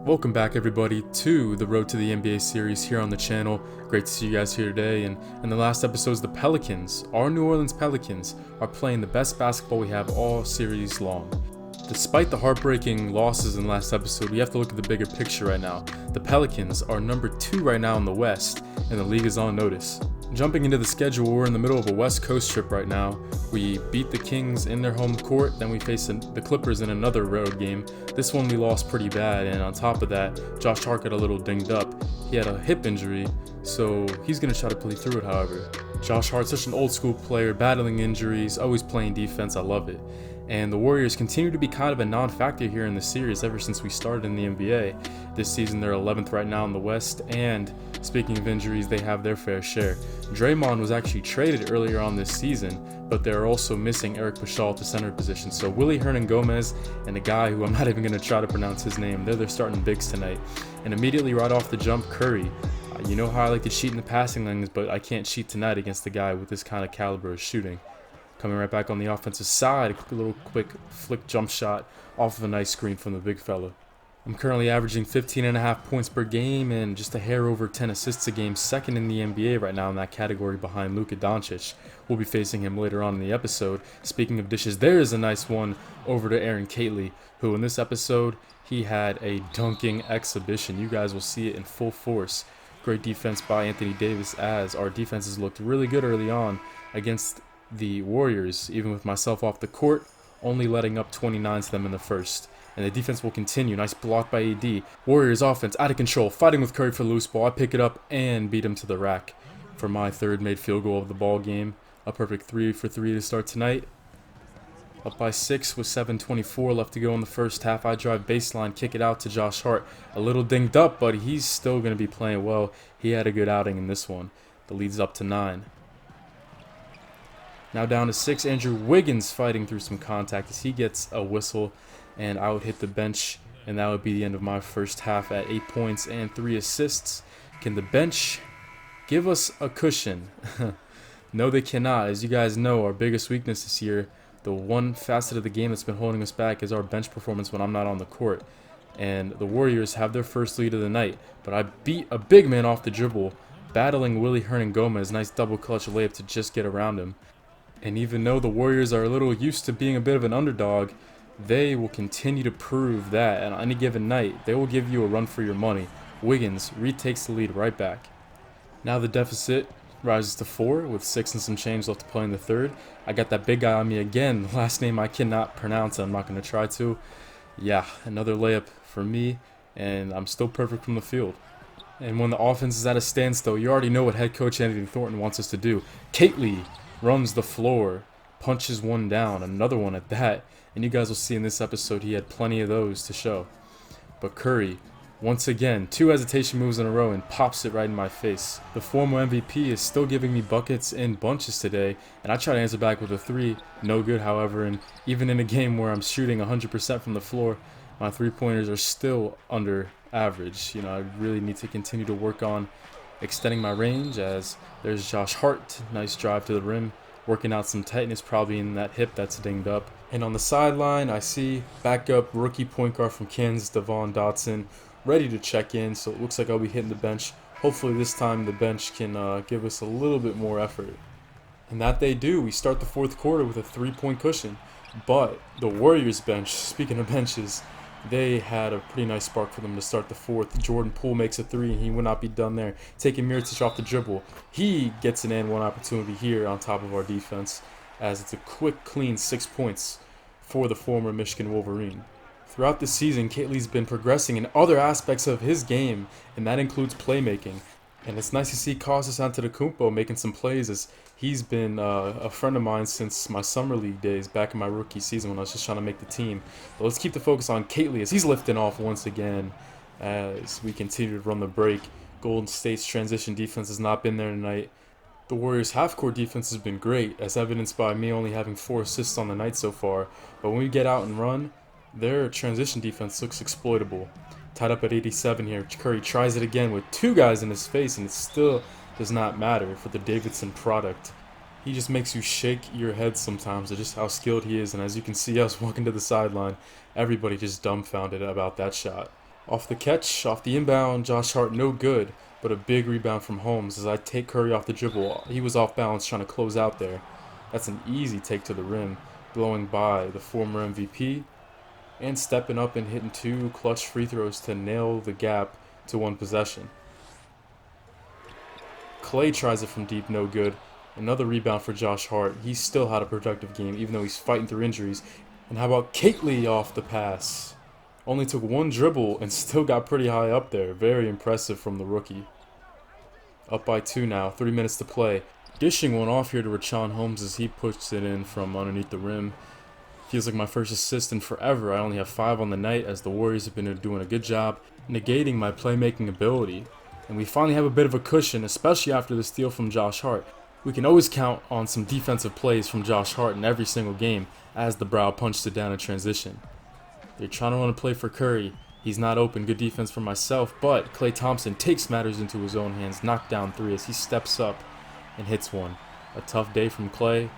Welcome back everybody to the Road to the NBA series here on the channel. Great to see you guys here today. And in the last episodes, the Pelicans, our New Orleans Pelicans, are playing the best basketball we have all series long. Despite the heartbreaking losses in the last episode, we have to look at the bigger picture right now. The Pelicans are number 2 right now in the West, and the league is on notice. Jumping into the schedule, we're in the middle of a West Coast trip right now. We beat the Kings in their home court, then we face the Clippers in another road game. This one we lost pretty bad, and on top of that, Josh Hart got a little dinged up. He had a hip injury, so he's going to try to play through it however. Josh Hart's such an old school player, battling injuries, always playing defense, I love it. And the Warriors continue to be kind of a non-factor here in the series ever since we started in the NBA. This season they're 11th right now in the West, and speaking of injuries, they have their fair share. Draymond was actually traded earlier on this season, but they're also missing Eric Paschall at the center position. So Willie Hernan-Gomez and a guy who I'm not even going to try to pronounce his name, they're their starting bigs tonight. And immediately right off the jump, Curry. You know how I like to cheat in the passing lanes, but I can't cheat tonight against a guy with this kind of caliber of shooting. Coming right back on the offensive side, a little quick flick jump shot off of a nice screen from the big fella. I'm currently averaging 15.5 points per game and just a hair over 10 assists a game, second in the NBA right now in that category behind Luka Doncic. We'll be facing him later on in the episode. Speaking of dishes, there is a nice one over to Aaron Catley, who in this episode, he had a dunking exhibition. You guys will see it in full force. Great defense by Anthony Davis, as our defenses looked really good early on against the Warriors, even with myself off the court, only letting up 29 to them in the first. And the defense will continue. Nice block by AD. Warriors offense out of control, fighting with Curry for the loose ball. I pick it up and beat him to the rack for my third made field goal of the ball game. A perfect 3 for 3 to start tonight. Up by 6 with 7:24 left to go in the first half. I drive baseline, kick it out to Josh Hart. A little dinged up, but he's still going to be playing well. He had a good outing in this one. The lead's up to 9. Now down to 6, Andrew Wiggins fighting through some contact as he gets a whistle, and I would hit the bench, and that would be the end of my first half at 8 points and 3 assists. Can the bench give us a cushion? No, they cannot. As you guys know, our biggest weakness this year, the one facet of the game that's been holding us back, is our bench performance when I'm not on the court. And the Warriors have their first lead of the night, but I beat a big man off the dribble, battling Willie Hernan-Gomez. Nice double clutch layup to just get around him. And even though the Warriors are a little used to being a bit of an underdog, they will continue to prove that on any given night. They will give you a run for your money. Wiggins retakes the lead right back. Now the deficit rises to 4 with 6 and some change left to play in the third. I got that big guy on me again. Last name I cannot pronounce. I'm not going to try to. Yeah, another layup for me, and I'm still perfect from the field. And when the offense is at a standstill, you already know what head coach Anthony Thornton wants us to do. Catley runs the floor, punches one down, another one at that, and you guys will see in this episode he had plenty of those to show. But Curry, once again, 2 hesitation moves in a row and pops it right in my face. The former MVP is still giving me buckets in bunches today, and I try to answer back with a 3, no good however, and even in a game where I'm shooting 100% from the floor, my 3-pointers are still under average. You know, I really need to continue to work on extending my range, as there's Josh Hart, nice drive to the rim, working out some tightness probably in that hip that's dinged up. And on the sideline, I see backup rookie point guard from Kansas, Devon Dotson, ready to check in, so it looks like I'll be hitting the bench. Hopefully this time the bench can give us a little bit more effort. And that they do. We start the fourth quarter with a 3-point cushion. But the Warriors bench, speaking of benches, they had a pretty nice spark for them to start the fourth. Jordan Poole makes a 3, and he would not be done there. Taking Mirotic off the dribble. He gets an and one opportunity here on top of our defense, as it's a quick, clean 6 points for the former Michigan Wolverine. Throughout the season, Catley's been progressing in other aspects of his game, and that includes playmaking. And it's nice to see Kostas Antetokounmpo making some plays, as he's been a friend of mine since my summer league days back in my rookie season when I was just trying to make the team. But let's keep the focus on Catley as he's lifting off once again as we continue to run the break. Golden State's transition defense has not been there tonight. The Warriors' half-court defense has been great, as evidenced by me only having 4 assists on the night so far. But when we get out and run, their transition defense looks exploitable. Tied up at 87 here. Curry tries it again with 2 guys in his face, and it still does not matter for the Davidson product. He just makes you shake your head sometimes at just how skilled he is, and as you can see us walking to the sideline, everybody just dumbfounded about that shot. Off the catch, off the inbound, Josh Hart no good, but a big rebound from Holmes as I take Curry off the dribble. He was off balance trying to close out there. That's an easy take to the rim, blowing by the former MVP, and stepping up and hitting 2 clutch free throws to nail the gap to 1 possession. Clay tries it from deep, no good. Another rebound for Josh Hart. He still had a productive game, even though he's fighting through injuries. And how about Kately off the pass? Only took 1 dribble and still got pretty high up there. Very impressive from the rookie. Up by 2 now, 3 minutes to play. Dishing one off here to Richaun Holmes as he pushes it in from underneath the rim. Feels like my first assist in forever. I only have 5 on the night as the Warriors have been doing a good job negating my playmaking ability. And we finally have a bit of a cushion, especially after the steal from Josh Hart. We can always count on some defensive plays from Josh Hart in every single game as the Brow punched it down in transition. They're trying to run a play for Curry. He's not open. Good defense for myself, but Klay Thompson takes matters into his own hands, knocked down 3 as he steps up and hits one. A tough day from Klay.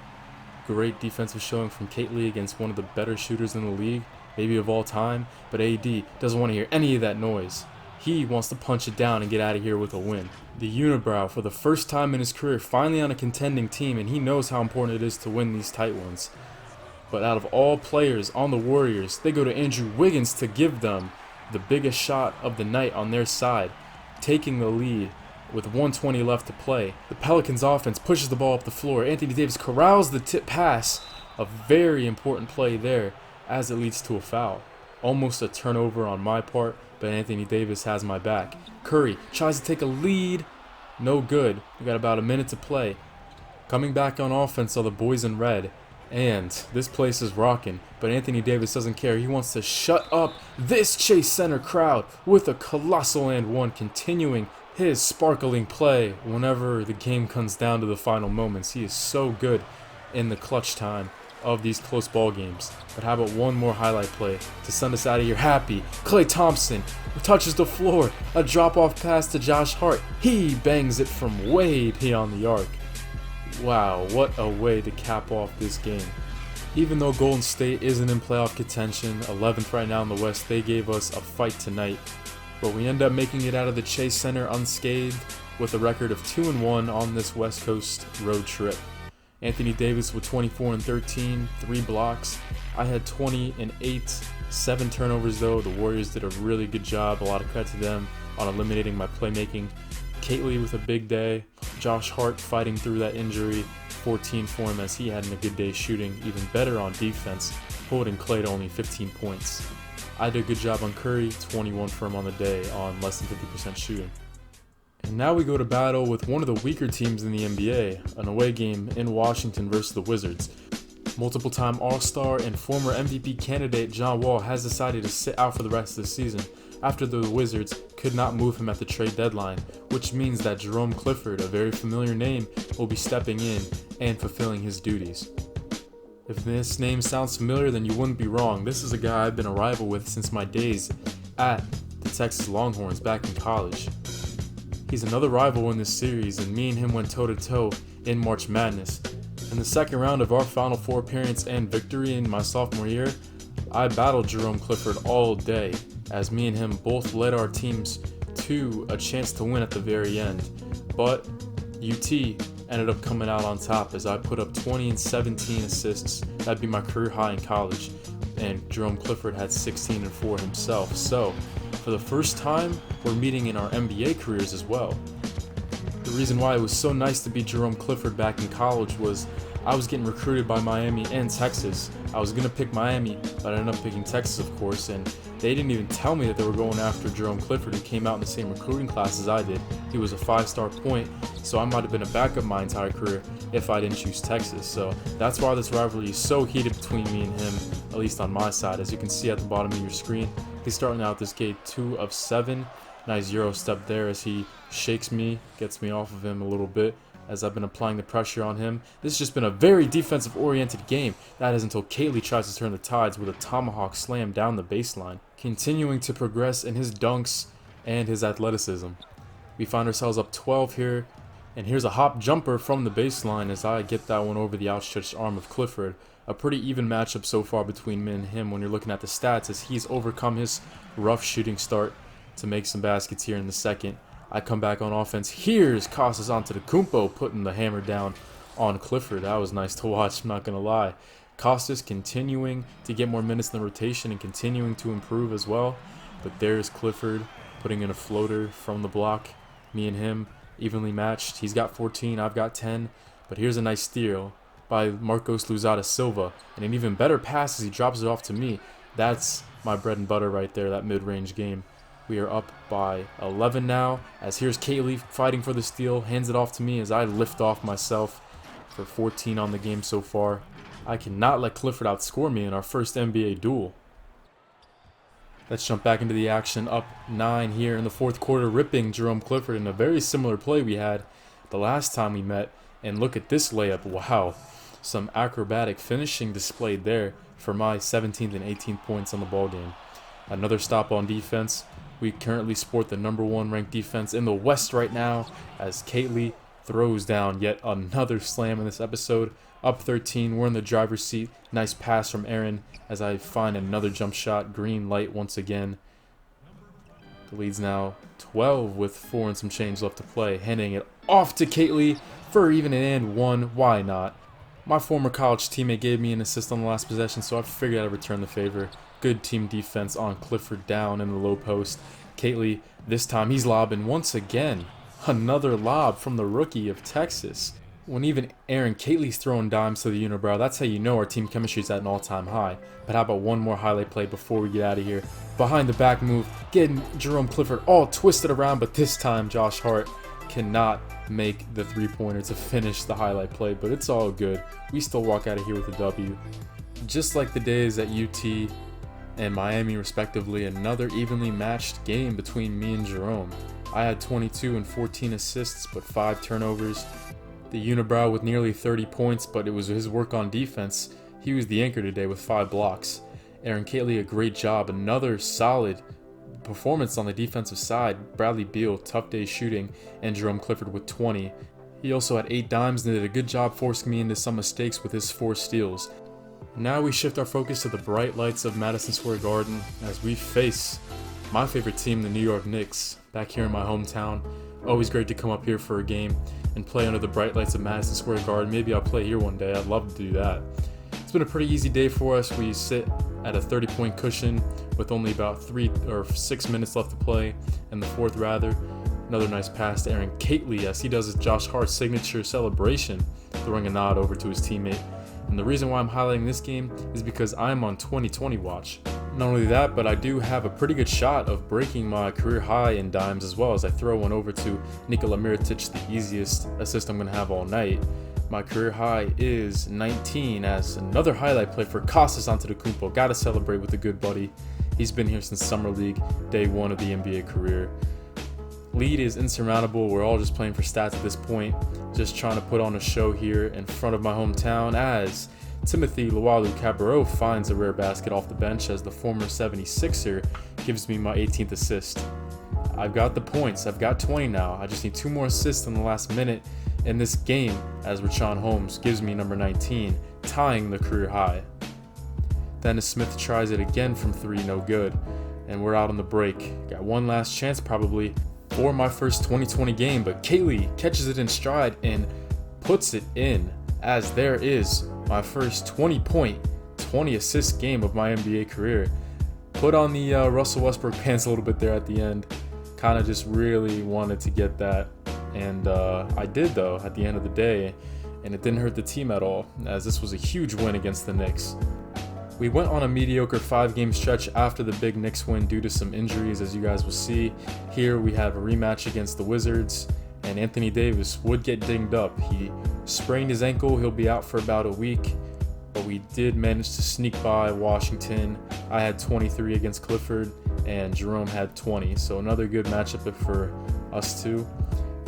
Great defensive showing from Kately against one of the better shooters in the league, maybe of all time, but AD doesn't want to hear any of that noise. He wants to punch it down and get out of here with a win. The Unibrow, for the first time in his career, finally on a contending team, and he knows how important it is to win these tight ones. But out of all players on the Warriors, they go to Andrew Wiggins to give them the biggest shot of the night on their side, taking the lead with 1:20 left to play. The Pelicans offense pushes the ball up the floor. Anthony Davis corrals the tip pass, a very important play there as it leads to a foul. Almost a turnover on my part, but Anthony Davis has my back. Curry tries to take a lead, no good. We got about a minute to play. Coming back on offense are the boys in red. And this place is rocking, but Anthony Davis doesn't care. He wants to shut up this Chase Center crowd with a colossal and one, continuing his sparkling play whenever the game comes down to the final moments. He is so good in the clutch time of these close ball games. But how about one more highlight play to send us out of here happy? Klay Thompson touches the floor, a drop-off pass to Josh Hart. He bangs it from way beyond the arc. Wow, what a way to cap off this game. Even though Golden State isn't in playoff contention, 11th right now in the West, they gave us a fight tonight. But we end up making it out of the Chase Center unscathed with a record of 2-1 on this West Coast road trip. Anthony Davis with 24 and 13, 3 blocks. I had 20 and 8, 7 turnovers though. The Warriors did a really good job. A lot of credit to them on eliminating my playmaking. Kately with a big day. Josh Hart fighting through that injury. 14 for him as he had a good day shooting. Even better on defense, holding Klay to only 15 points. I did a good job on Curry, 21 for him on the day on less than 50% shooting. And now we go to battle with one of the weaker teams in the NBA, an away game in Washington versus the Wizards. Multiple-time All-Star and former MVP candidate John Wall has decided to sit out for the rest of the season after the Wizards could not move him at the trade deadline, which means that Jerome Clifford, a very familiar name, will be stepping in and fulfilling his duties. If this name sounds familiar, then you wouldn't be wrong. This is a guy I've been a rival with since my days at the Texas Longhorns back in college. He's another rival in this series, and me and him went toe-to-toe in March Madness. In the second round of our Final Four appearance and victory in my sophomore year, I battled Jerome Clifford all day, as me and him both led our teams to a chance to win at the very end. But UT ended up coming out on top as I put up 20 and 17 assists. That'd be my career high in college, and Jerome Clifford had 16 and 4 himself. So, for the first time, we're meeting in our NBA careers as well. The reason why it was so nice to beat Jerome Clifford back in college was I was getting recruited by Miami and Texas. I was going to pick Miami, but I ended up picking Texas, of course, and they didn't even tell me that they were going after Jerome Clifford, who came out in the same recruiting class as I did. He was a 5-star point, so I might have been a backup my entire career if I didn't choose Texas. So that's why this rivalry is so heated between me and him, at least on my side. As you can see at the bottom of your screen, he's starting out this game 2 of 7. Nice Euro step there as he shakes me, gets me off of him a little bit as I've been applying the pressure on him. This has just been a very defensive-oriented game. That is until Kately tries to turn the tides with a tomahawk slam down the baseline, continuing to progress in his dunks and his athleticism. We find ourselves up 12 here, and here's a hop jumper from the baseline as I get that one over the outstretched arm of Clifford. A pretty even matchup so far between me and him when you're looking at the stats, as he's overcome his rough shooting start to make some baskets here in the second. I come back on offense. Here's Costas Antetokounmpo putting the hammer down on Clifford. That was nice to watch, I'm not going to lie. Costas continuing to get more minutes in the rotation and continuing to improve as well. But there's Clifford putting in a floater from the block. Me and him evenly matched. He's got 14, I've got 10. But here's a nice steal by Marcos Luzada Silva. And an even better pass as he drops it off to me. That's my bread and butter right there, that mid-range game. We are up by 11 now, as here's Kaylee fighting for the steal, hands it off to me as I lift off myself for 14 on the game so far. I cannot let Clifford outscore me in our first NBA duel. Let's jump back into the action, up 9 here in the fourth quarter, ripping Jerome Clifford in a very similar play we had the last time we met. And look at this layup, wow. Some acrobatic finishing displayed there for my 17th and 18th points on the ball game. Another stop on defense. We currently sport the #1 ranked defense in the West right now as Kaylee throws down yet another slam in this episode. Up 13, we're in the driver's seat. Nice pass from Aaron as I find another jump shot. Green light once again. The lead's now 12 with 4 and some change left to play. Handing it off to Kaylee for even an and one. Why not? My former college teammate gave me an assist on the last possession, so I figured I'd return the favor. Good team defense on Clifford down in the low post. Kaylee, this time he's lobbing once again. Another lob from the rookie of Texas. When even Aaron Kaylee's throwing dimes to the unibrow, that's how you know our team chemistry is at an all-time high. But how about one more highlight play before we get out of here? Behind the back move, getting Jerome Clifford all twisted around, but this time Josh Hart cannot make the three-pointer to finish the highlight play, but it's all good. We still walk out of here with a W. Just like the days at UT and Miami respectively, another evenly matched game between me and Jerome. I had 22 and 14 assists, but 5 turnovers. The unibrow with nearly 30 points, but it was his work on defense. He was the anchor today with 5 blocks. Aaron Kaylee, a great job. Another solid performance on the defensive side. Bradley Beal, tough day shooting, and Jerome Clifford with 20. He also had 8 dimes and did a good job forcing me into some mistakes with his 4 steals. Now we shift our focus to the bright lights of Madison Square Garden as we face my favorite team, the New York Knicks, back here in my hometown. Always great to come up here for a game and play under the bright lights of Madison Square Garden. Maybe I'll play here one day. I'd love to do that. It's been a pretty easy day for us. We sit at a 30-point cushion with only about 3 or 6 minutes left to play in the fourth rather. Another nice pass to Aaron Kaylee as he does his Josh Hart signature celebration, throwing a nod over to his teammate. And the reason why I'm highlighting this game is because I'm on 2020 watch. Not only that, but I do have a pretty good shot of breaking my career high in dimes as well as I throw one over to Nikola Mirotic, the easiest assist I'm going to have all night. My career high is 19 as another highlight play for Costas Antetokounmpo. Got to celebrate with a good buddy. He's been here since Summer League, day 1 of the NBA career. Lead is insurmountable. We're all just playing for stats at this point. Just trying to put on a show here in front of my hometown as Timothy Luwawu-Cabarrot finds a rare basket off the bench as the former 76er gives me my 18th assist. I've got the points. I've got 20 now. I just need 2 more assists in the last minute in this game as Richaun Holmes gives me number 19, tying the career high. Dennis Smith tries it again from 3, no good. And we're out on the break. Got one last chance probably for my first 2020 game, but Kaylee catches it in stride and puts it in as there is my first 20-point, 20-assist game of my NBA career. Put on the Russell Westbrook pants a little bit there at the end. Kind of just really wanted to get that, and I did though at the end of the day, and it didn't hurt the team at all as this was a huge win against the Knicks. We went on a mediocre 5-game stretch after the big Knicks win due to some injuries, as you guys will see. Here we have a rematch against the Wizards, and Anthony Davis would get dinged up. He sprained his ankle. He'll be out for about a week, but we did manage to sneak by Washington. I had 23 against Clifford, and Jerome had 20, so another good matchup for us two.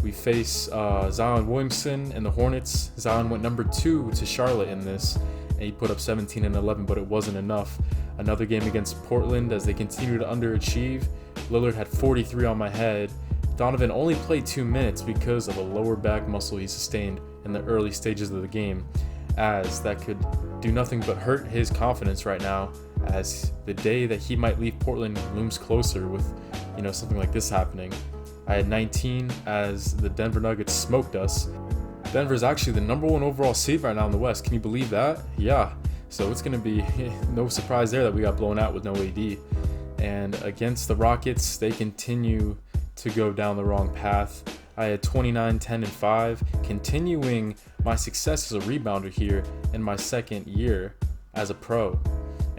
We face Zion Williamson and the Hornets. Zion went number 2 to Charlotte in this, and he put up 17 and 11, but it wasn't enough. Another game against Portland as they continue to underachieve. Lillard had 43 on my head. Donovan only played 2 minutes because of a lower back muscle he sustained in the early stages of the game, as that could do nothing but hurt his confidence right now, as the day that he might leave Portland looms closer with something like this happening. I had 19 as the Denver Nuggets smoked us. Denver's actually the #1 overall seed right now in the West. Can you believe that? Yeah. So it's going to be no surprise there that we got blown out with no AD. And against the Rockets, they continue to go down the wrong path. I had 29, 10, and 5, continuing my success as a rebounder here in my second year as a pro.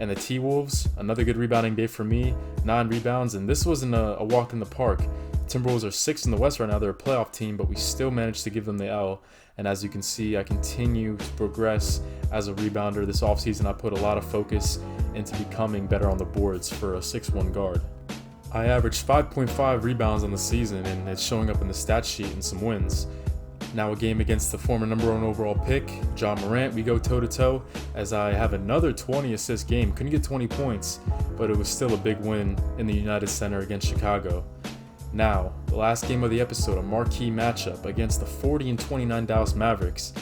And the T-Wolves, another good rebounding day for me, 9 rebounds, and this wasn't a walk in the park. Timberwolves are 6th in the West right now. They're a playoff team, but we still managed to give them the L. And as you can see, I continue to progress as a rebounder. This offseason, I put a lot of focus into becoming better on the boards for a 6'1 guard. I averaged 5.5 rebounds on the season, and it's showing up in the stat sheet in some wins. Now a game against the former #1 overall pick, John Morant, we go toe-to-toe as I have another 20 assist game. Couldn't get 20 points, but it was still a big win in the United Center against Chicago. Now, the last game of the episode, a marquee matchup against the 40-29 Dallas Mavericks.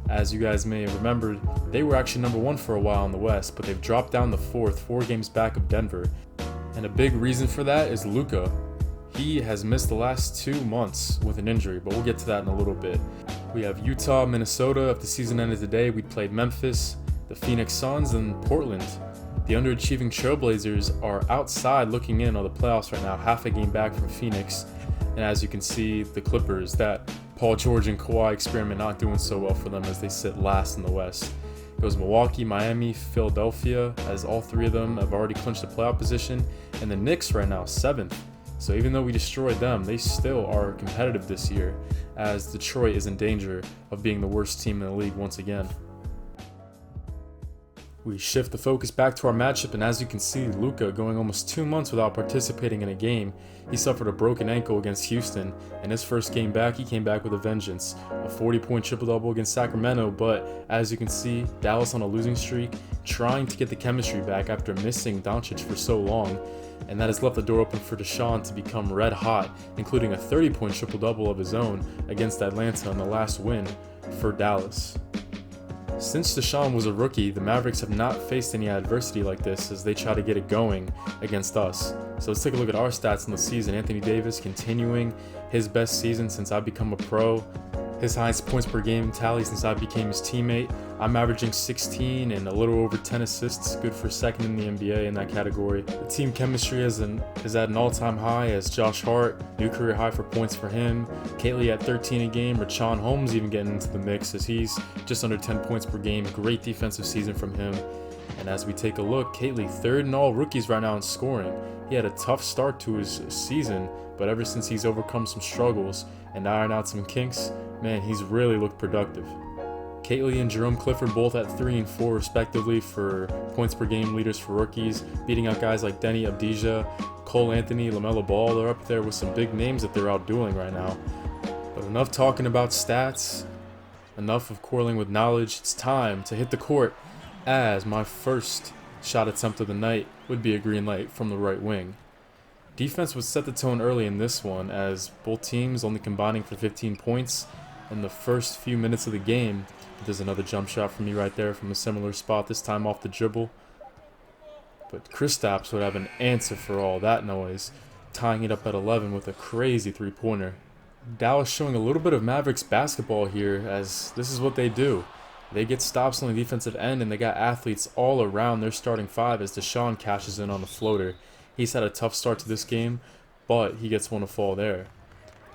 As you guys may have remembered, they were actually #1 for a while in the West, but they've dropped down to 4th, 4 games back of Denver. And a big reason for that is Luka. He has missed the last 2 months with an injury, but we'll get to that in a little bit. We have Utah, Minnesota. If the season ended today, we'd play Memphis, the Phoenix Suns, and Portland. The underachieving Trailblazers are outside looking in on the playoffs right now, half a game back from Phoenix. And as you can see, the Clippers, that Paul George and Kawhi experiment not doing so well for them as they sit last in the West. It was Milwaukee, Miami, Philadelphia, as all 3 of them have already clinched a playoff position. And the Knicks right now, 7th. So even though we destroyed them, they still are competitive this year, as Detroit is in danger of being the worst team in the league once again. We shift the focus back to our matchup, and as you can see, Luka going almost 2 months without participating in a game. He suffered a broken ankle against Houston, and his first game back, he came back with a vengeance. A 40-point triple-double against Sacramento, but as you can see, Dallas on a losing streak, trying to get the chemistry back after missing Doncic for so long. And that has left the door open for Deshaun to become red hot, including a 30-point triple-double of his own against Atlanta in the last win for Dallas. Since Deshaun was a rookie, the Mavericks have not faced any adversity like this as they try to get it going against us. So let's take a look at our stats in the season. Anthony Davis continuing his best season since I've become a pro. His highest points per game tally since I became his teammate. I'm averaging 16 and a little over 10 assists, good for 2nd in the NBA in that category. The team chemistry is at an all-time high as Josh Hart, new career high for points for him. Catley at 13 a game, Richaun Holmes even getting into the mix as he's just under 10 points per game. Great defensive season from him. And as we take a look, Catley 3rd in all rookies right now in scoring. He had a tough start to his season, but ever since he's overcome some struggles and ironed out some kinks, man, he's really looked productive. Catley and Jerome Clifford both at 3 and 4 respectively for points per game leaders for rookies, beating out guys like Denny Avdija, Cole Anthony, LaMelo Ball. They're up there with some big names that they're outdoing right now. But enough talking about stats, enough of quarreling with knowledge. It's time to hit the court as my first shot attempt of the night would be a green light from the right wing. Defense would set the tone early in this one as both teams only combining for 15 points in the first few minutes of the game. There's another jump shot from me right there from a similar spot, this time off the dribble. But Kristaps would have an answer for all that noise, tying it up at 11 with a crazy 3-pointer. Dallas showing a little bit of Mavericks basketball here as this is what they do. They get stops on the defensive end and they got athletes all around their starting 5 as Deshaun cashes in on the floater. He's had a tough start to this game, but he gets one to fall there.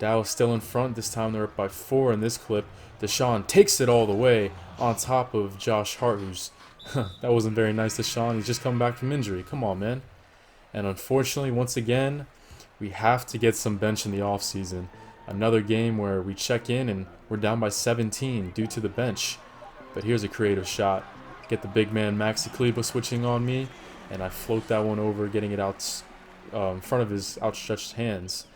Dallas still in front. This time they're up by 4 in this clip. Deshaun takes it all the way on top of Josh Hart, who's that wasn't very nice, Deshaun. He's just coming back from injury. Come on, man. And unfortunately, once again, we have to get some bench in the offseason. Another game where we check in and we're down by 17 due to the bench. But here's a creative shot. Get the big man Maxi Kleber switching on me, and I float that one over, getting it out in front of his outstretched hands.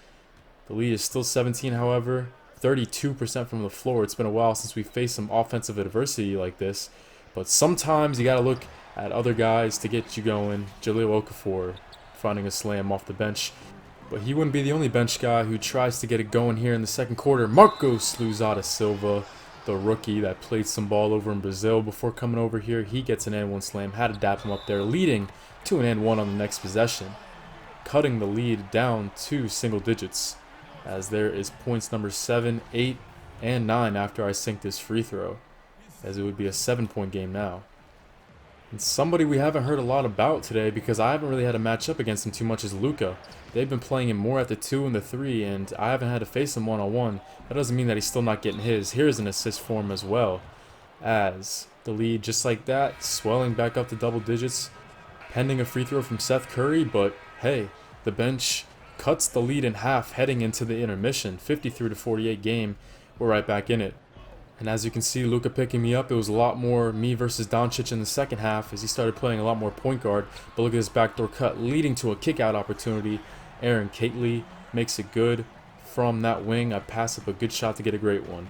The lead is still 17, however, 32% from the floor. It's been a while since we faced some offensive adversity like this, but sometimes you got to look at other guys to get you going. Jahlil Okafor finding a slam off the bench, but he wouldn't be the only bench guy who tries to get it going here in the second quarter. Marcos Luzada Silva, the rookie that played some ball over in Brazil before coming over here, he gets an and one slam, had to dap him up there, leading to an and one on the next possession. cutting the lead down to single digits, as there is points number 7, 8, and 9 after I sink this free throw, as it would be a 7-point game now. And somebody we haven't heard a lot about today, because I haven't really had a matchup against him too much, is Luka. They've been playing him more at the 2 and the 3, and I haven't had to face him one-on-one. That doesn't mean that he's still not getting his. Here's an assist for him as well, as the lead, just like that, swelling back up to double digits, pending a free throw from Seth Curry. But hey, the bench cuts the lead in half heading into the intermission. 53-48 game. We're right back in it. And as you can see, Luka picking me up. It was a lot more me versus Doncic in the second half as he started playing a lot more point guard. But look at this backdoor cut leading to a kick-out opportunity. Aaron Catley makes it good from that wing. I pass up a good shot to get a great one.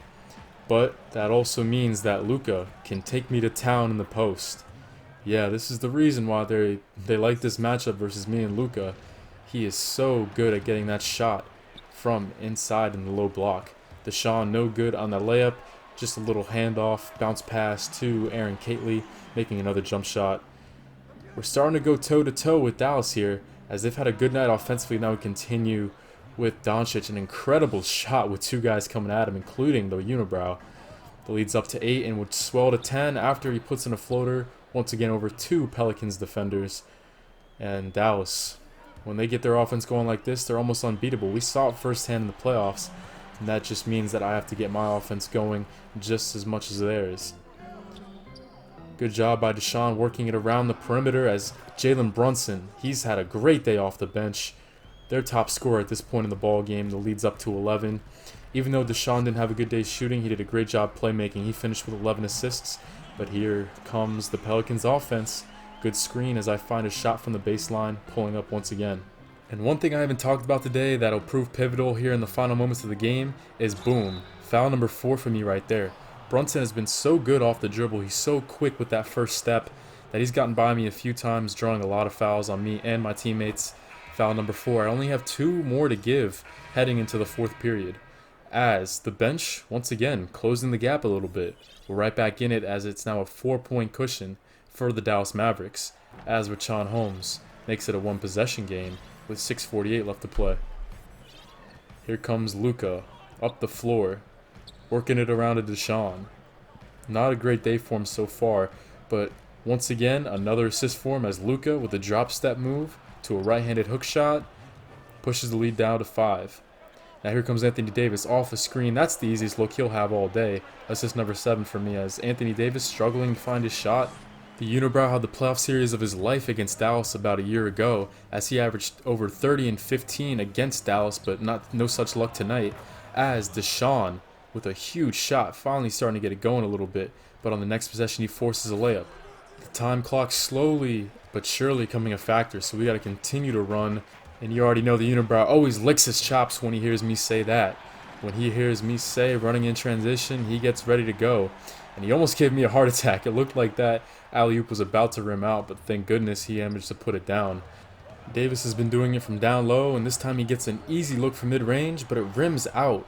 But that also means that Luka can take me to town in the post. Yeah, this is the reason why they like this matchup versus me and Luka. He is so good at getting that shot from inside in the low block. Deshaun no good on the layup. Just a little handoff, bounce pass to Aaron Catley, making another jump shot. We're starting to go toe-to-toe with Dallas here, as they've had a good night offensively. Now we continue with Doncic, an incredible shot with 2 guys coming at him, including the unibrow. The lead's up to 8 and would swell to 10 after he puts in a floater, once again over 2 Pelicans defenders. And Dallas, when they get their offense going like this, they're almost unbeatable. We saw it firsthand in the playoffs. And that just means that I have to get my offense going just as much as theirs. Good job by Deshaun working it around the perimeter, as Jalen Brunson, he's had a great day off the bench. Their top scorer at this point in the ball game. The lead's up to 11. Even though Deshaun didn't have a good day shooting, he did a great job playmaking. He finished with 11 assists. But here comes the Pelicans offense. Good screen as I find a shot from the baseline, pulling up once again. And one thing I haven't talked about today that'll prove pivotal here in the final moments of the game is boom, foul number 4 for me right there. Brunson has been so good off the dribble. He's so quick with that first step that he's gotten by me a few times, drawing a lot of fouls on me and my teammates. Foul number 4. I only have 2 more to give heading into the 4th period, as the bench, once again, closing the gap a little bit. We're right back in it, as it's now a 4-point cushion for the Dallas Mavericks, as Richaun Holmes makes it a 1-possession game with 6:48 left to play. Here comes Luka up the floor, working it around to Deshaun. Not a great day for him so far, but once again, another assist for him, as Luka, with a drop step move to a right-handed hook shot, pushes the lead down to 5. Now here comes Anthony Davis off the screen. That's the easiest look he'll have all day. Assist number 7 for me, as Anthony Davis struggling to find his shot. The unibrow had the playoff series of his life against Dallas about a year ago, as he averaged over 30 and 15 against Dallas, but no such luck tonight, as Deshaun, with a huge shot, finally starting to get it going a little bit, but on the next possession he forces a layup. The time clock slowly but surely becoming a factor, so we got to continue to run, and you already know the unibrow always licks his chops when he hears me say that. When he hears me say running in transition, he gets ready to go. And he almost gave me a heart attack. It looked like that alley-oop was about to rim out, but thank goodness he managed to put it down. Davis has been doing it from down low, and this time he gets an easy look from mid-range, but it rims out.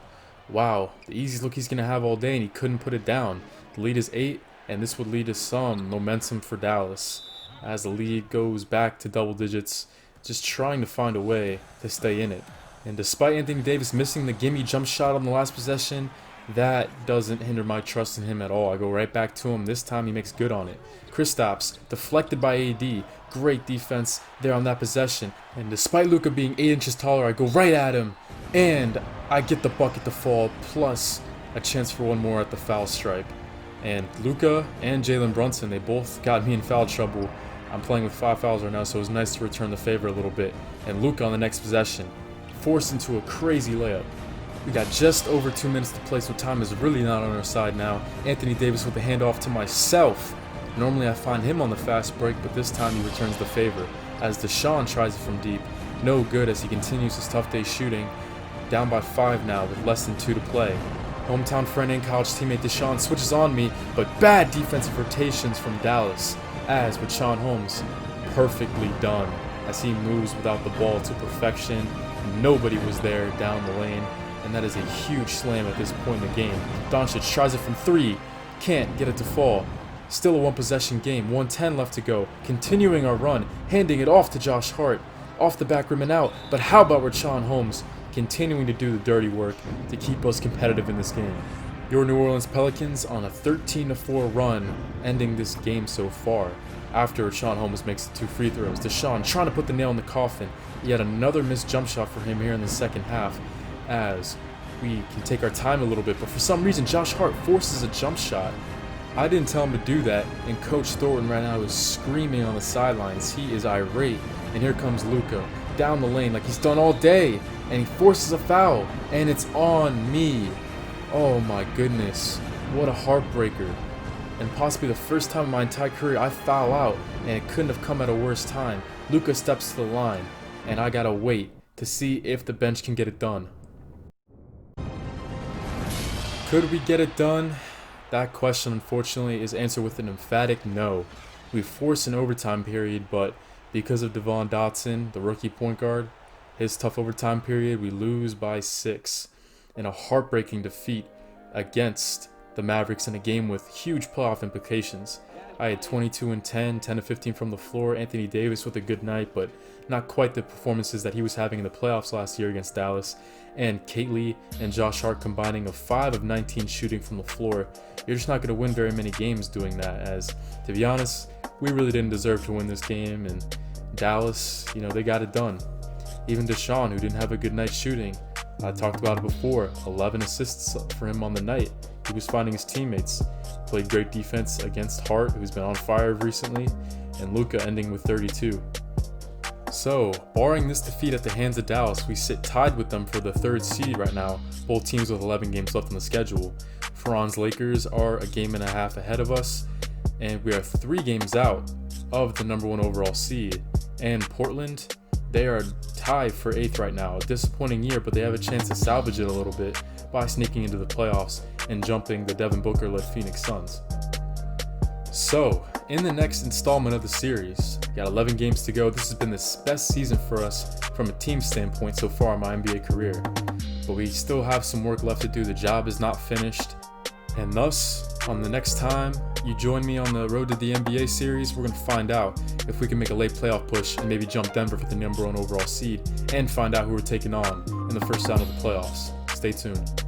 Wow, the easiest look he's going to have all day, and he couldn't put it down. The lead is 8, and this would lead to some momentum for Dallas, as the lead goes back to double digits, just trying to find a way to stay in it. And despite Anthony Davis missing the gimme jump shot on the last possession, that doesn't hinder my trust in him at all. I go right back to him. This time he makes good on it. Kristaps, deflected by AD. Great defense there on that possession. And despite Luka being 8 inches taller, I go right at him. And I get the bucket to fall, plus a chance for one more at the foul stripe. And Luka and Jalen Brunson, they both got me in foul trouble. I'm playing with 5 fouls right now, so it was nice to return the favor a little bit. And Luka on the next possession, forced into a crazy layup. We got just over 2 minutes to play, so time is really not on our side now. Anthony Davis with the handoff to myself. Normally I find him on the fast break, but this time he returns the favor, as Deshaun tries it from deep. No good, as he continues his tough day shooting. Down by 5 now with less than 2 to play. Hometown friend and college teammate Deshaun switches on me, but bad defensive rotations from Dallas, as Richaun Holmes, perfectly done, as he moves without the ball to perfection. Nobody was there down the lane, and that is a huge slam at this point in the game. Doncic tries it from 3, can't get it to fall. Still a 1-possession game, 1:10 left to go. Continuing our run, handing it off to Josh Hart, off the back rim and out. But how about Richaun Holmes continuing to do the dirty work to keep us competitive in this game? Your New Orleans Pelicans on a 13-4 run, ending this game so far. After Richaun Holmes makes the 2 free throws, Deshaun trying to put the nail in the coffin. Yet another missed jump shot for him here in the second half, as we can take our time a little bit. But for some reason, Josh Hart forces a jump shot. I didn't tell him to do that, and Coach Thornton right now is screaming on the sidelines. He is irate, and here comes Luka down the lane like he's done all day, and he forces a foul, and it's on me. Oh my goodness, what a heartbreaker. And possibly the first time in my entire career I foul out, and it couldn't have come at a worse time. Luka steps to the line, and I gotta wait to see if the bench can get it done. Could we get it done? That question, unfortunately, is answered with an emphatic no. We forced an overtime period, but because of Devon Dotson, the rookie point guard, his tough overtime period, we lose by 6 in a heartbreaking defeat against the Mavericks in a game with huge playoff implications. I had 22 and 10, 10 of 15 from the floor. Anthony Davis with a good night, but not quite the performances that he was having in the playoffs last year against Dallas. And Kate Lee and Josh Hart combining a 5 of 19 shooting from the floor. You're just not going to win very many games doing that, as, to be honest, we really didn't deserve to win this game, and Dallas, they got it done. Even Deshaun, who didn't have a good night shooting, I talked about it before, 11 assists for him on the night. He was finding his teammates. Played great defense against Hart, who's been on fire recently, and Luka ending with 32. So, barring this defeat at the hands of Dallas, we sit tied with them for the 3rd seed right now, both teams with 11 games left on the schedule. Fran's Lakers are a game and a half ahead of us, and we are 3 games out of the number 1 overall seed. And Portland, they are tied for 8th right now. A disappointing year, but they have a chance to salvage it a little bit by sneaking into the playoffs and jumping the Devin Booker-led Phoenix Suns. So, in the next installment of the series, got 11 games to go. This has been the best season for us from a team standpoint so far in my NBA career. But we still have some work left to do. The job is not finished. And thus, on the next time you join me on the road to the NBA series, we're going to find out if we can make a late playoff push and maybe jump Denver for the number 1 overall seed, and find out who we're taking on in the first round of the playoffs. Stay tuned.